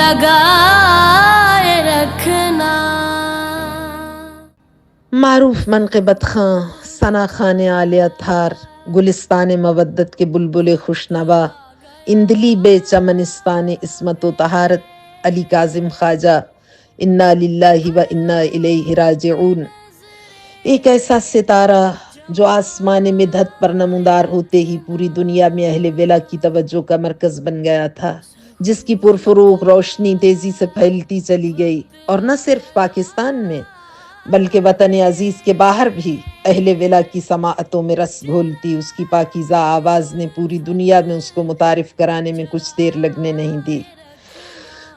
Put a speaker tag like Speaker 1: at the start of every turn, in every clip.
Speaker 1: लगाए रखना।
Speaker 2: मारूफ मनक़िबत खां सना खान आले अथार गुलिस्तान मवद्दत के बुलबुल खुशनवा इंदली बे चमनिस्तान इस्मत व तहारत अली काजिम ख्वाजा इन्ना लिल्लाहि व इन्ना इलैहि राजिऊन। एक ऐसा सितारा जो आसमान मिदहत पर नमूदार होते ही पूरी दुनिया में अहले वेला की तवज्जो का मरकज बन गया था, जिसकी पुरफुरूख रोशनी तेजी से फैलती चली गई और न सिर्फ पाकिस्तान में बल्कि वतन अजीज के बाहर भी अहले वेला की समाअतों में रस घोलती उसकी पाकीज़ा आवाज़ ने पूरी दुनिया में उसको मुतारिफ कराने में कुछ देर लगने नहीं दी।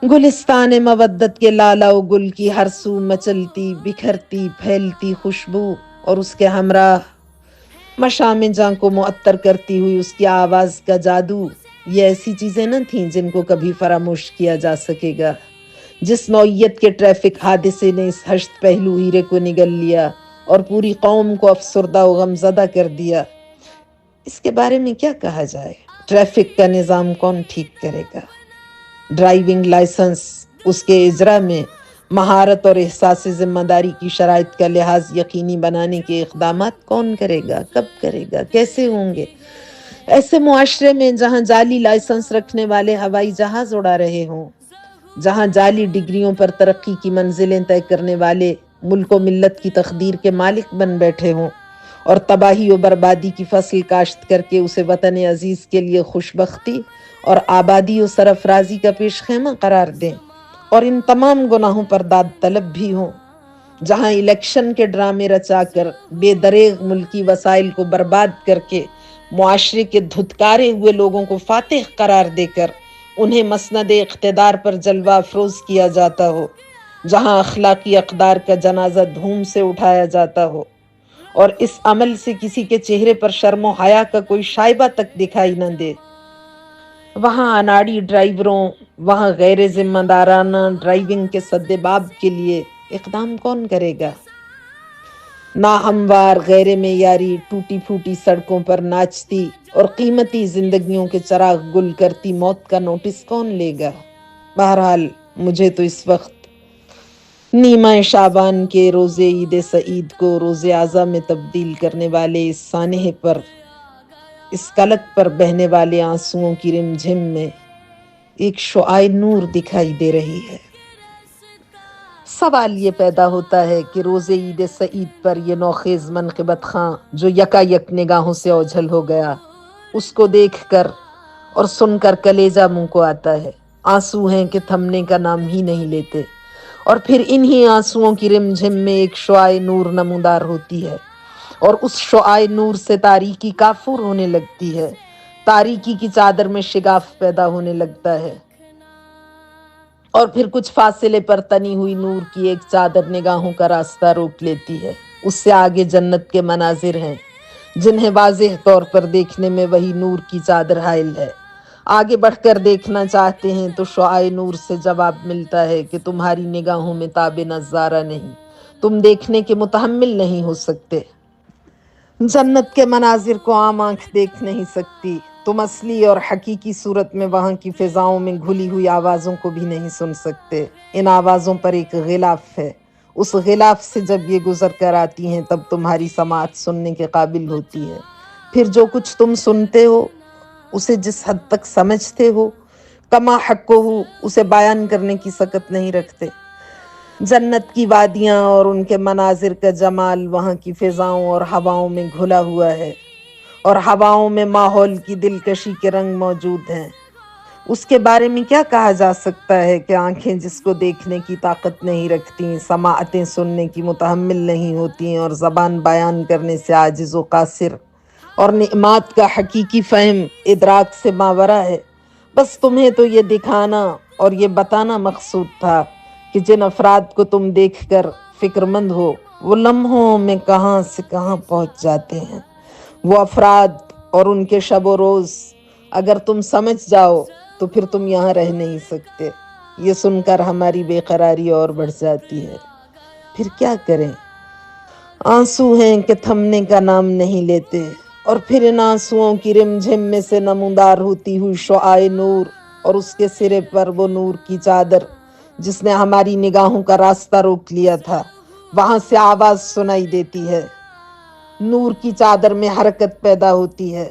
Speaker 2: गुलिस्तान मवद्दत के लाला व गुल की हर सू मचलती बिखरती फैलती खुशबू और उसके हमरा मशाम जां को मुअत्तर करती हुई उसकी आवाज़ का जादू, ये ऐसी चीज़ें न थीं जिनको कभी फरामोश किया जा सकेगा। जिस नौइयत के ट्रैफिक हादसे ने इस हश्त पहलू हीरे को निगल लिया और पूरी कौम को अफसरदा व गमज़दा कर दिया, इसके बारे में क्या कहा जाए। ट्रैफिक का निज़ाम कौन ठीक करेगा? ड्राइविंग लाइसेंस उसके इजरा में महारत और एहसास ज़िम्मेदारी की शराइत का लिहाज यकीनी बनाने के इक़दामात कौन करेगा, कब करेगा, कैसे होंगे? ऐसे मुआशरे में जहाँ जाली लाइसेंस रखने वाले हवाई जहाज़ उड़ा रहे हों, जहाँ जाली डिग्रियों पर तरक्की की मंजिलें तय करने वाले मुल्क व मिल्लत की तकदीर के मालिक बन बैठे हों और तबाही व बर्बादी की फसल काश्त करके उसे वतन अजीज़ के लिए खुशबख्ती और आबादी व सरफराजी का पेश खेमा करार दें और इन तमाम गुनाहों पर दाद तलब भी हों, जहाँ इलेक्शन के ड्रामे रचाकर बेदरेग मुल्की वसाइल को बर्बाद करके मुआशरे के धुतकारे हुए लोगों को फातिह करार देकर उन्हें मसनद इक़्तिदार पर जलवा अफरोज़ किया जाता हो, जहाँ अखलाकी अक़दार का जनाजा धूम से उठाया जाता हो और इस अमल से किसी के चेहरे पर शर्म व हया का कोई शाइबा तक दिखाई न दे, वहाँ अनाड़ी ड्राइवरों, वहाँ गैर जिम्मेदाराना ड्राइविंग के सद्देबाब के लिए इक़दाम कौन करेगा? नाहमवार गैर मेयारी टूटी फूटी सड़कों पर नाचती और कीमती जिंदगियों के चराग गुल करती मौत का नोटिस कौन लेगा? बहरहाल मुझे तो इस वक्त नीमा शाबान के रोज़े ईद सईद को रोज़े आज़ा में तब्दील करने वाले इस सानहे पर, इस कलक पर बहने वाले आंसुओं की रिमझिम में एक शुआए नूर दिखाई दे रही है। सवाल ये पैदा होता है कि रोज़े ईद सईद पर ये नौखेज़ मनक़िबत खां जो यकायक निगाहों से ओझल हो गया, उसको देखकर और सुनकर कलेजा मुंह को आता है। आंसू हैं कि थमने का नाम ही नहीं लेते और फिर इन्हीं आंसुओं की रिमझिम में एक शुआए नूर नमूदार होती है और उस शुआए नूर से तारीकी काफूर होने लगती है, तारीकी की चादर में शिगाफ पैदा होने लगता है और फिर कुछ फासले पर तनी हुई नूर की एक चादर निगाहों का रास्ता रोक लेती है। उससे आगे जन्नत के मनाजिर हैं जिन्हें वाज़ेह तौर पर देखने में वही नूर की चादर हाइल है। आगे बढ़कर देखना चाहते हैं तो शुआए नूर से जवाब मिलता है कि तुम्हारी निगाहों में ताबे नज़ारा नहीं, तुम देखने के मुतहम्मिल नहीं हो सकते। जन्नत के मनाजिर को आम आंख देख नहीं सकती, तुम असली और हकीकी सूरत में वहाँ की फिजाओं में घुली हुई आवाज़ों को भी नहीं सुन सकते। इन आवाज़ों पर एक गिलाफ है, उस गिलाफ से जब ये गुजर कर आती हैं तब तुम्हारी समाअत सुनने के काबिल होती है। फिर जो कुछ तुम सुनते हो उसे जिस हद तक समझते हो कमा हक़्क़ो उसे बयान करने की सकत नहीं रखते। जन्नत की वादियाँ और उनके मनाजिर का जमाल वहाँ की फ़िज़ाओं और हवाओं में घुला हुआ है और हवाओं में माहौल की दिलकशी के रंग मौजूद हैं। उसके बारे में क्या कहा जा सकता है कि आंखें जिसको देखने की ताकत नहीं रखती, समाअतें सुनने की मुतहम्मिल नहीं होती और ज़बान बयान करने से आजिज़ व कासिर और निअमात का हकीकी फ़हम इदराक से मावरा है। बस तुम्हें तो ये दिखाना और ये बताना मकसूद था कि जिन अफराद को तुम देखकर फ़िक्रमंद हो वो लम्हों में कहाँ से कहाँ पहुँच जाते हैं। वो अफराद और उनके शब व रोज़ अगर तुम समझ जाओ तो फिर तुम यहाँ रह नहीं सकते। ये सुनकर हमारी बेकरारी और बढ़ जाती है। फिर क्या करें? आंसू हैं कि थमने का नाम नहीं लेते और फिर इन आंसुओं की रिमझिम में से नमूदार होती हुई शुआए नूर اور اس کے سرے پر وہ نور کی چادر جس نے ہماری نگاہوں کا راستہ روک لیا تھا، وہاں سے آواز سنائی دیتی ہے۔ نور کی چادر میں حرکت پیدا ہوتی ہے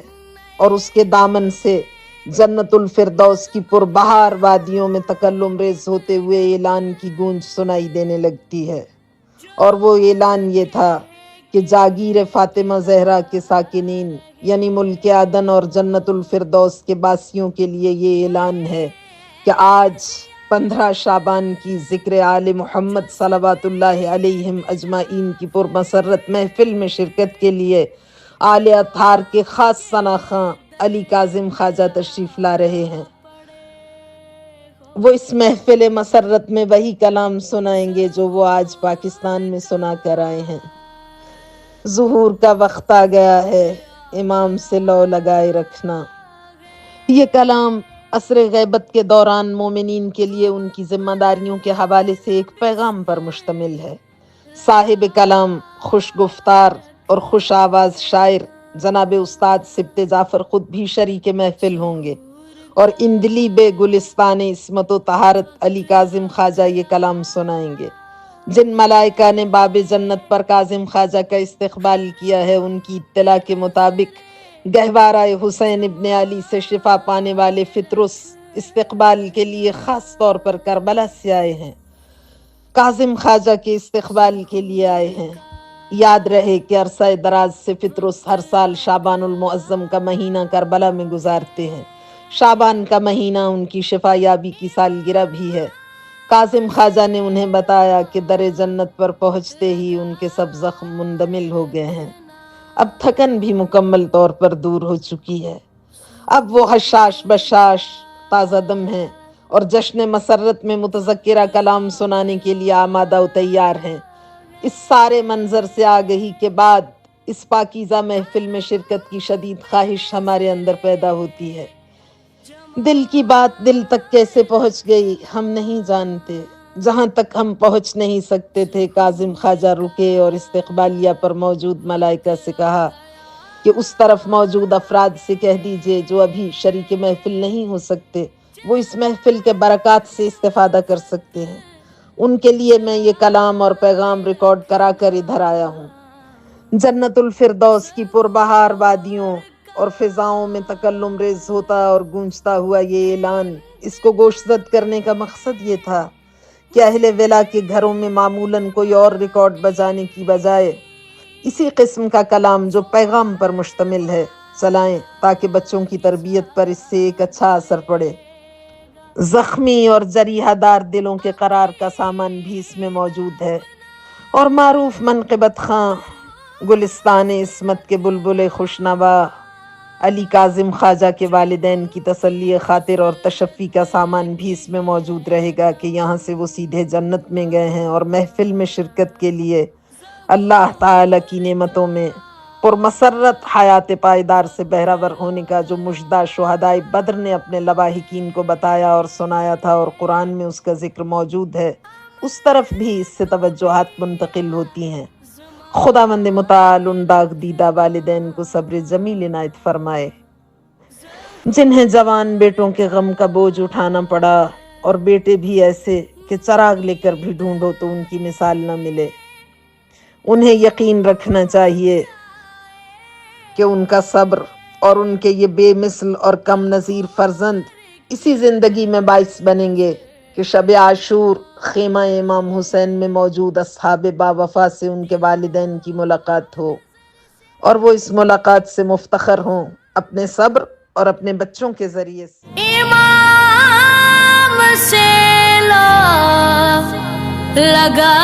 Speaker 2: اور اس کے دامن سے جنت الفردوس کی پربہار وادیوں میں تکلم ریز ہوتے ہوئے اعلان کی گونج سنائی دینے لگتی ہے، اور وہ اعلان یہ تھا کہ جاگیر فاطمہ زہرا کے ساکنین یعنی ملک عدن اور جنت الفردوس کے باسیوں کے لیے یہ اعلان ہے کہ آج 15 شعبان کی ذکر آل محمد صلوات اللہ علیہم اجمعین کی پرمسرت محفل میں شرکت کے لیے آل اطہار کے خاص ثنا خاں علی کاظم خواجہ تشریف لا رہے ہیں۔ وہ اس محفل مسرت میں وہی کلام سنائیں گے جو وہ آج پاکستان میں سنا کر آئے ہیں۔ ظہور کا وقت آ گیا ہے، امام سے لو لگائے رکھنا۔ یہ کلام عصر غیبت کے دوران مومنین کے لیے ان کی ذمہ داریوں کے حوالے سے ایک پیغام پر مشتمل ہے۔ صاحب کلام خوش گفتار اور خوش آواز شاعر جناب استاد سبط جعفر خود بھی شریک محفل ہوں گے، اور اندلی بے گلستان عصمت و طہارت علی کاظم خواجہ یہ کلام سنائیں گے۔ جن ملائکہ نے باب جنت پر کاظم خواجہ کا استقبال کیا ہے، ان کی اطلاع کے مطابق گہوارہ حسین ابن علی سے شفا پانے والے فطرس استقبال کے لیے خاص طور پر کربلا سے آئے ہیں، کاظم خواجہ کے استقبال کے لیے آئے ہیں۔ یاد رہے کہ عرصہ دراز سے فطرس ہر سال شعبان المعظم کا مہینہ کربلا میں گزارتے ہیں۔ شعبان کا مہینہ ان کی شفا یابی کی سالگرہ بھی ہے۔ کاظم خواجہ نے انہیں بتایا کہ در جنت پر پہنچتے ہی ان کے سب زخم مندمل ہو گئے ہیں، اب تھکن بھی مکمل طور پر دور ہو چکی ہے، اب وہ حشاش بشاش تازہ دم ہیں اور جشن مسرت میں متذکرہ کلام سنانے کے لیے آمادہ و تیار ہیں۔ اس سارے منظر سے آگہی کے بعد اس پاکیزہ محفل میں شرکت کی شدید خواہش ہمارے اندر پیدا ہوتی ہے۔ دل کی بات دل تک کیسے پہنچ گئی ہم نہیں جانتے۔ جہاں تک ہم پہنچ نہیں سکتے تھے، کاظم خواجہ رکے اور استقبالیہ پر موجود ملائکہ سے کہا کہ اس طرف موجود افراد سے کہہ دیجئے جو ابھی شریک محفل نہیں ہو سکتے، وہ اس محفل کے برکات سے استفادہ کر سکتے ہیں۔ ان کے لیے میں یہ کلام اور پیغام ریکارڈ کرا کر ادھر آیا ہوں۔ جنت الفردوس کی پربہار وادیوں اور فضاؤں میں تکلم ریز ہوتا اور گونجتا ہوا یہ اعلان، اس کو گوشزد کرنے کا مقصد یہ تھا کہ اہل ولا کے گھروں میں معمولاً کوئی اور ریکارڈ بجانے کی بجائے اسی قسم کا کلام جو پیغام پر مشتمل ہے چلائیں، تاکہ بچوں کی تربیت پر اس سے ایک اچھا اثر پڑے۔ زخمی اور جریحہ دار دلوں کے قرار کا سامان بھی اس میں موجود ہے، اور معروف منقبت خاں گلستان عصمت کے بلبل خوشنوا علی کاظم خواجہ کے والدین کی تسلی خاطر اور تشفی کا سامان بھی اس میں موجود رہے گا کہ یہاں سے وہ سیدھے جنت میں گئے ہیں اور محفل میں شرکت کے لیے اللہ تعالی کی نعمتوں میں پرمسرت حیات پائیدار سے بہرہور ہونے کا جو مژدہ شہدائے بدر نے اپنے لواحقین کو بتایا اور سنایا تھا، اور قرآن میں اس کا ذکر موجود ہے، اس طرف بھی اس سے توجہات منتقل ہوتی ہیں۔ خداوند متعال ان داغ دیدہ والدین کو صبر جمیل عنایت فرمائے جنہیں جوان بیٹوں کے غم کا بوجھ اٹھانا پڑا، اور بیٹے بھی ایسے کہ چراغ لے کر بھی ڈھونڈو تو ان کی مثال نہ ملے۔ انہیں یقین رکھنا چاہیے کہ ان کا صبر اور ان کے یہ بے مثل اور کم نظیر فرزند اسی زندگی میں باعث بنیں گے کہ شب عاشور خیمہ امام حسین میں موجود اصحاب باوفا سے ان کے والدین کی ملاقات ہو، اور وہ اس ملاقات سے مفتخر ہوں اپنے صبر اور اپنے بچوں کے ذریعے سے۔
Speaker 1: امام سے لو لگا